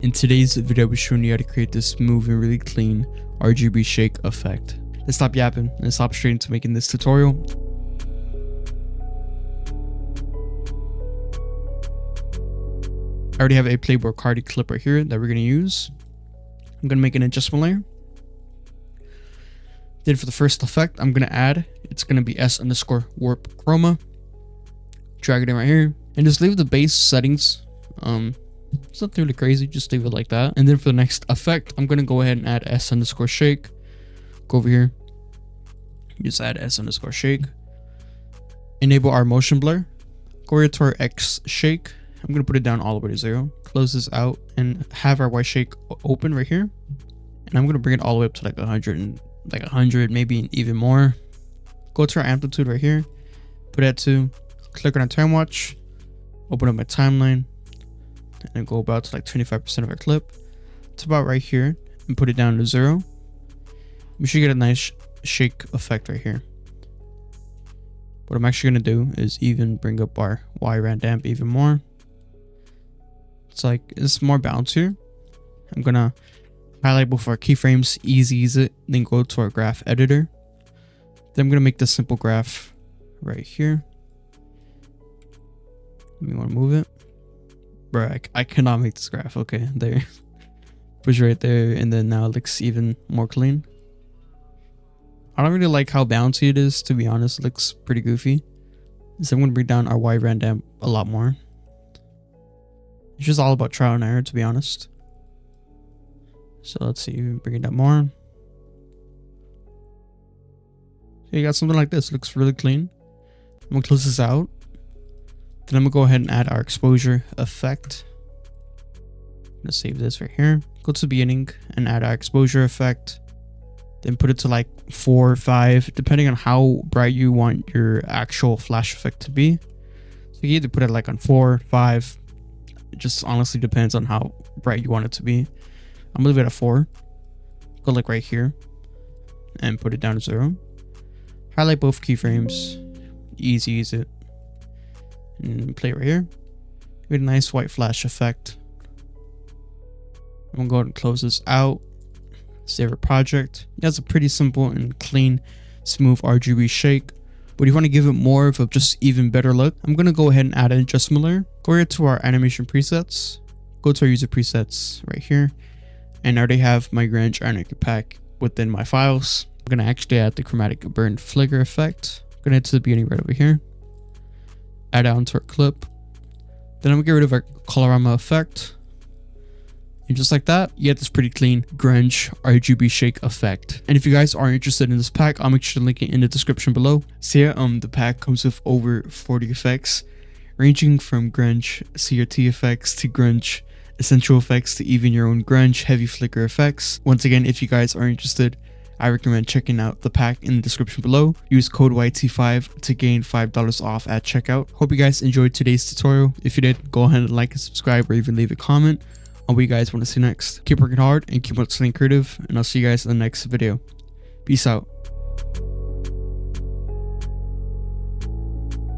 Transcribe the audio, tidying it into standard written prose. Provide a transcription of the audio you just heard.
In today's video, I'll be showing you how to create this smooth and really clean RGB shake effect. Let's stop yapping and stop straight into making this tutorial. I already have a Playboy card clip right here that we're going to use. I'm going to make an adjustment layer. Then for the first effect, I'm going to add, it's going to be S_warp chroma. Drag it in right here and just leave the base settings. It's nothing really crazy, just leave it like that. And then for the next effect, I'm gonna go ahead and add S_shake. Go over here, just add S_shake. Enable our motion blur. Go here to our X shake. I'm gonna put it down all the way to 0. Close this out and have our Y shake open right here. And I'm gonna bring it all the way up to like 100, maybe even more. Go to our amplitude right here, put it at 2. Click on our time watch, open up my timeline, and go about to like 25% of our clip. It's about right here, and put it down to 0. We should get a nice shake effect right here. What I'm actually gonna do is even bring up our Y ramp even more. It's more bouncier. I'm gonna highlight both our keyframes, ease it, then go to our graph editor. Then I'm gonna make this simple graph right here. You want to move it? Bro, I cannot make this graph. Okay, there. Push right there, and then now it looks even more clean. I don't really like how bouncy it is, to be honest. It looks pretty goofy. So I'm going to bring down our Y ramp a lot more. It's just all about trial and error, to be honest. So let's see, bring it down more. So you got something like this. It looks really clean. I'm going to close this out. Then I'm gonna go ahead and add our exposure effect. I'm gonna save this right here. Go to the beginning and add our exposure effect. Then put it to like 4 or 5, depending on how bright you want your actual flash effect to be. So you either put it like on 4, 5. It just honestly depends on how bright you want it to be. I'm gonna leave it at 4. Go like right here and put it down to 0. Highlight both keyframes. Ease it. And play right here. Get a nice white flash effect. I'm gonna go ahead and close this out. Save our project. It has a pretty simple and clean, smooth RGB shake. But if you want to give it more of a just even better look, I'm gonna go ahead and add an adjustment layer. Go here to our animation presets. Go to our user presets right here. And I already have my GRUNGE ANARCHY pack within my files. I'm gonna actually add the chromatic burn flicker effect. I'm gonna head to the beginning right over here. Add on to our clip. Then I'm gonna get rid of our colorama effect. And just like that, you get this pretty clean GRUNGE RGB shake effect. And if you guys are interested in this pack, I'll make sure to link it in the description below. So yeah, the pack comes with over 40 effects, ranging from GRUNGE CRT effects to GRUNGE essential effects to even your own GRUNGE heavy flicker effects. Once again, if you guys are interested, I recommend checking out the pack in the description below. Use code YT5 to gain $5 off at checkout. Hope you guys enjoyed today's tutorial. If you did, go ahead and like and subscribe or even leave a comment on what you guys want to see next. Keep working hard and keep on staying creative, and I'll see you guys in the next video. Peace out.